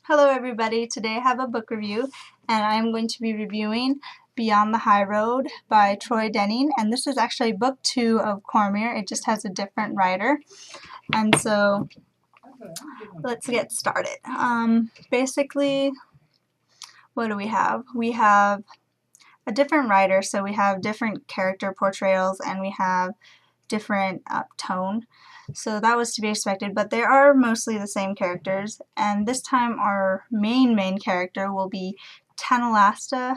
Hello everybody, today I have a book review and I'm going to be reviewing Beyond the High Road by Troy Denning, and this is actually book 2 of Cormyr. It just has a different writer. And so let's get started. Basically, what do we have? We have a different writer, so we have different character portrayals and we have different tone. So that was to be expected, but they are mostly the same characters, and this time our main character will be Tanalasta.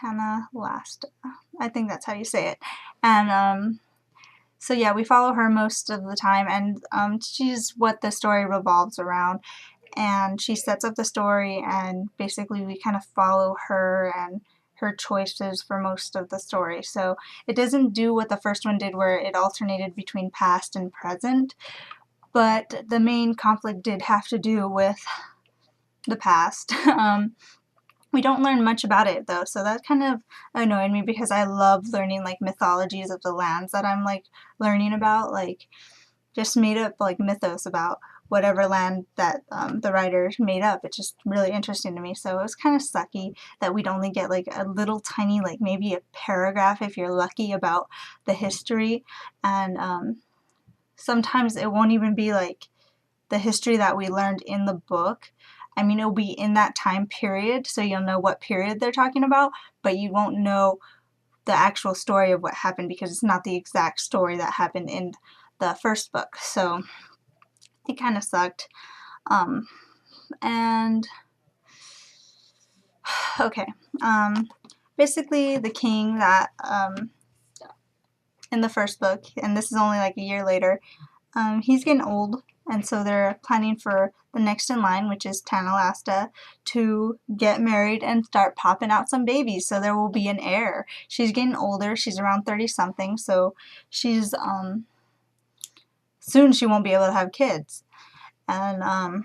I think that's how you say it. And so yeah, we follow her most of the time, and she's what the story revolves around, and she sets up the story, and basically we kind of follow her and her choices for most of the story. So it doesn't do what the first one did where it alternated between past and present, but the main conflict did have to do with the past. We don't learn much about it though, so that kind of annoyed me because I love learning like mythologies of the lands that I'm like learning about, like just made up like mythos about whatever land that the writer made up. It's just really interesting to me. So it was kind of sucky that we'd only get like a little tiny, like maybe a paragraph if you're lucky, about the history, and sometimes it won't even be like the history that we learned in the book. I mean, it'll be in that time period, so you'll know what period they're talking about, but you won't know the actual story of what happened because it's not the exact story that happened in the first book. So it kind of sucked. And okay, basically the king that in the first book, and this is only like a year later, he's getting old, and so they're planning for the next in line, which is Tanalasta, to get married and start popping out some babies, so there will be an heir. She's getting older, she's around 30 something, so she's soon she won't be able to have kids. And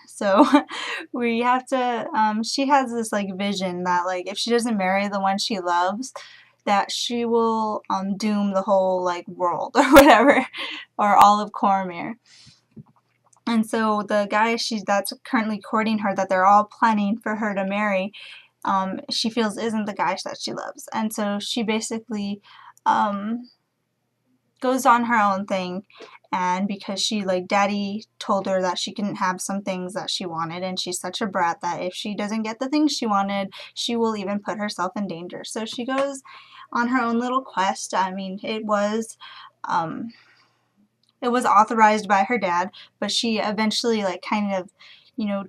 so we have to, she has this like vision that like if she doesn't marry the one she loves, that she will doom the whole like world or whatever, or all of Cormyr. And so the guy that's currently courting her, that they're all planning for her to marry, she feels isn't the guy that she loves. And so she basically goes on her own thing, and because she like daddy told her that she couldn't have some things that she wanted, and she's such a brat that if she doesn't get the things she wanted, she will even put herself in danger. So she goes on her own little quest. I mean, it was authorized by her dad, but she eventually like kind of,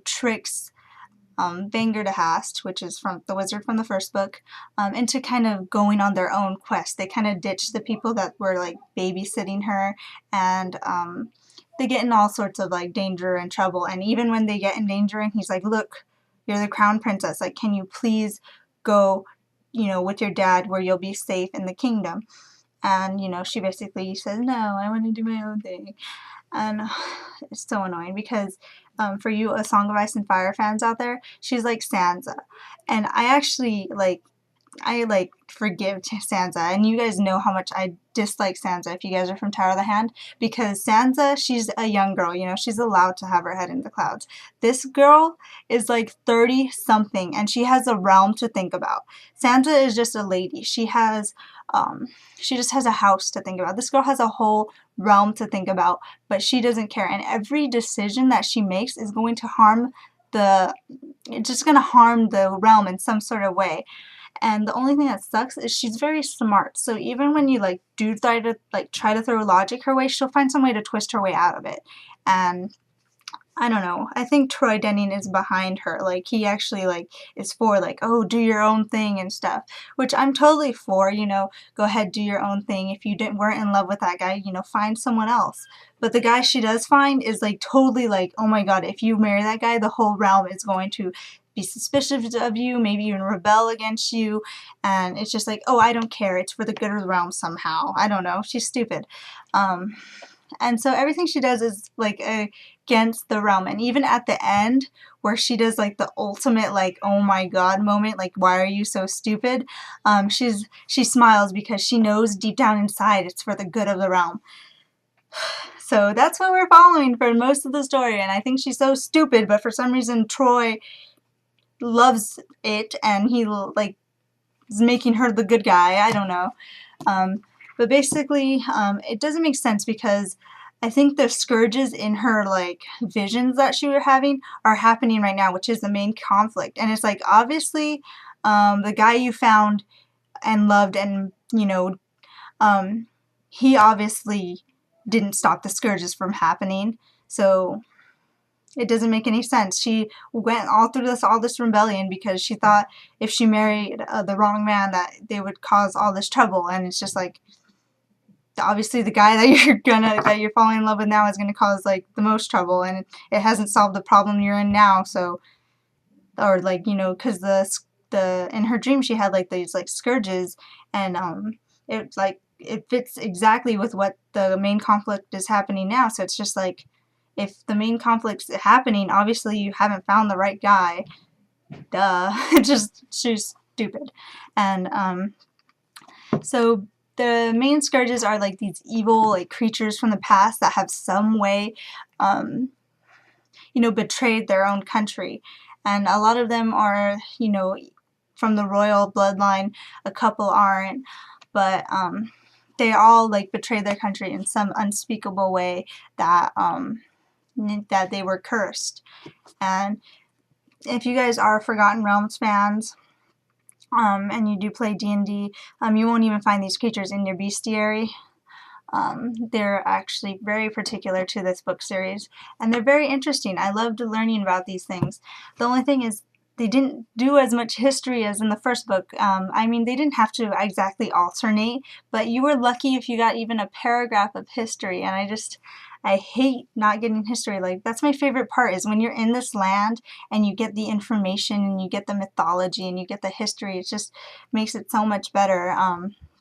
tricks Vanger de Hast, which is from the wizard from the first book, into kind of going on their own quest. They kind of ditch the people that were like babysitting her, and they get in all sorts of like danger and trouble. And even when they get in danger, and he's like, "Look, you're the crown princess. Like, can you please go, with your dad where you'll be safe in the kingdom?" And she basically says, "No, I want to do my own thing." And it's so annoying because for you A Song of Ice and Fire fans out there, she's like Sansa, and I actually forgive Sansa, and you guys know how much I dislike Sansa if you guys are from Tower of the Hand, because Sansa, she's a young girl, she's allowed to have her head in the clouds. This girl is like 30 something and she has a realm to think about. Sansa is just a lady. She just has a house to think about. This girl has a whole realm to think about, but she doesn't care, and every decision that she makes is going to harm it's just going to harm the realm in some sort of way. And the only thing that sucks is she's very smart. So even when you do try to throw logic her way, she'll find some way to twist her way out of it. And I don't know. I think Troy Denning is behind her. Like, he actually is for oh, do your own thing and stuff, which I'm totally for. Go ahead, do your own thing. If you weren't in love with that guy, find someone else. But the guy she does find is totally oh my god, if you marry that guy, the whole realm is going to be suspicious of you, maybe even rebel against you, and it's just oh, I don't care, it's for the good of the realm somehow. I don't know, she's stupid. And so everything she does is against the realm, and even at the end where she does the ultimate oh my god moment, why are you so stupid, she smiles because she knows deep down inside it's for the good of the realm. So that's what we're following for most of the story, and I think she's so stupid, but for some reason Troy loves it, and he like is making her the good guy. I don't know. But basically, it doesn't make sense because I think the scourges in her like visions that she was having are happening right now, which is the main conflict. And it's like obviously, the guy you found and loved, and he obviously didn't stop the scourges from happening. So it doesn't make any sense. She went all through all this rebellion because she thought if she married the wrong man that they would cause all this trouble, and it's just like obviously the guy that you're falling in love with now is gonna cause like the most trouble, and it hasn't solved the problem you're in now. So, or like because the in her dream she had like these like scourges, and it fits exactly with what the main conflict is happening now. So it's just like, if the main conflict's happening, obviously you haven't found the right guy. Duh. She's stupid. And so the main scourges are like these evil like creatures from the past that have some way betrayed their own country. And a lot of them are from the royal bloodline. A couple aren't, but they all like betrayed their country in some unspeakable way that that they were cursed. And if you guys are Forgotten Realms fans, and you do play D&D, you won't even find these creatures in your bestiary. They're actually very particular to this book series, and they're very interesting. I loved learning about these things. The only thing is, they didn't do as much history as in the first book. I mean, they didn't have to exactly alternate, but you were lucky if you got even a paragraph of history, and I hate not getting history. Like, that's my favorite part, is when you're in this land and you get the information and you get the mythology and you get the history. It just makes it so much better,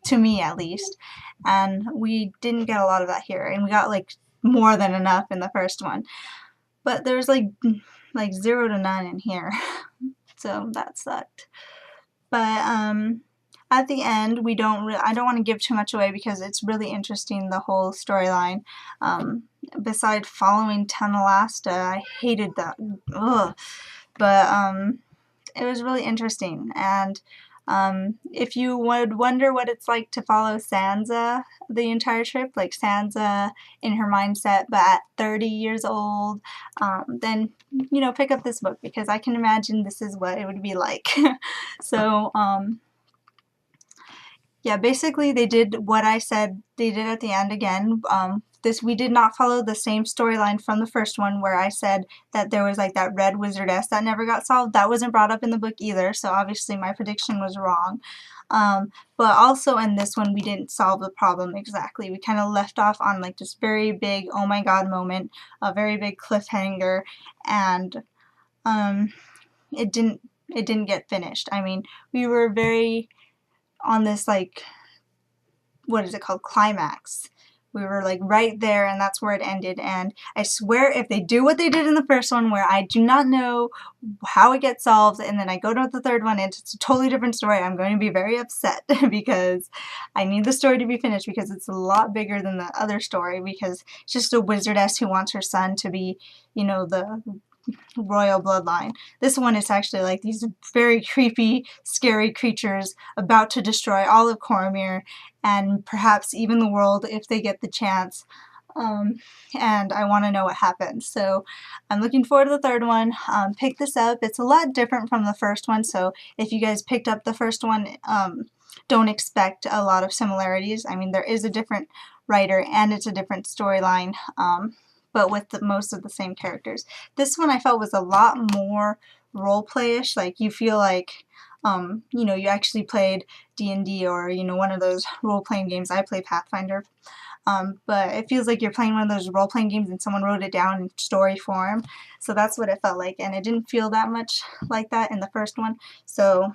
to me at least. And we didn't get a lot of that here, and we got like more than enough in the first one. But there's like 0 to none in here. So that sucked. But at the end, I don't want to give too much away because it's really interesting, the whole storyline. Besides following Tenalasta, I hated that. Ugh. But it was really interesting. And if you would wonder what it's like to follow Sansa the entire trip, like Sansa in her mindset but at 30 years old, then pick up this book, because I can imagine this is what it would be like. So yeah, basically they did what I said they did at the end again. We did not follow the same storyline from the first one, where I said that there was like that red wizardess that never got solved. That wasn't brought up in the book either, so obviously my prediction was wrong. But also in this one, we didn't solve the problem exactly. We kind of left off on like this very big oh my god moment, a very big cliffhanger, and it didn't get finished. I mean, we were very on this like, what is it called, climax. We were like right there, and that's where it ended. And I swear, if they do what they did in the first one, where I do not know how it gets solved, and then I go to the third one and it's a totally different story, I'm going to be very upset because I need the story to be finished, because it's a lot bigger than the other story, because it's just a wizardess who wants her son to be, the royal bloodline. This one is actually like these very creepy, scary creatures about to destroy all of Cormyr, and perhaps even the world if they get the chance. And I want to know what happens. So I'm looking forward to the third one. Pick this up. It's a lot different from the first one, so if you guys picked up the first one, don't expect a lot of similarities. I mean, there is a different writer and it's a different storyline, but with most of the same characters. This one I felt was a lot more role-play-ish. Like, you feel like, you actually played D&D, or, one of those role-playing games. I play Pathfinder. But it feels like you're playing one of those role-playing games and someone wrote it down in story form. So that's what it felt like, and it didn't feel that much like that in the first one. So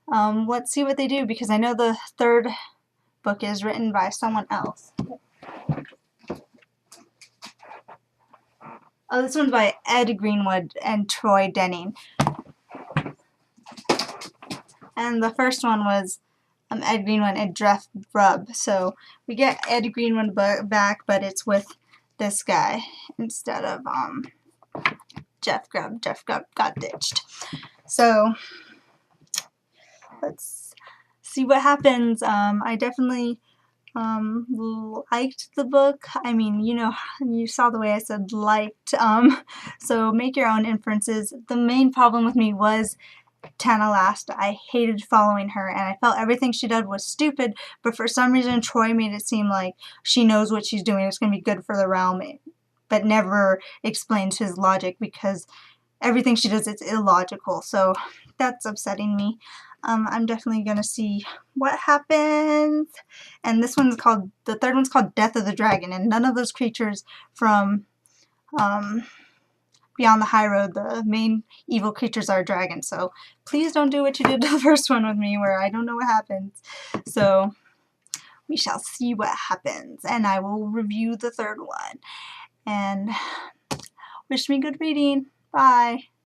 let's see what they do, because I know the third book is written by someone else. Oh, this one's by Ed Greenwood and Troy Denning. And the first one was Ed Greenwood and Jeff Grubb. So we get Ed Greenwood back, but it's with this guy instead of Jeff Grubb. Jeff Grubb got ditched. So let's see what happens. I definitely liked the book. I mean, you saw the way I said liked. So make your own inferences. The main problem with me was Tana Last. I hated following her, and I felt everything she did was stupid, but for some reason Troy made it seem like she knows what she's doing. It's going to be good for the realm, but never explains his logic, because everything she does is illogical. So that's upsetting me. I'm definitely going to see what happens. And the third one's called Death of the Dragon, and none of those creatures from Beyond the High Road, the main evil creatures, are dragons. So please don't do what you did to the first one with me, where I don't know what happens. So we shall see what happens, and I will review the third one. And wish me good reading. Bye.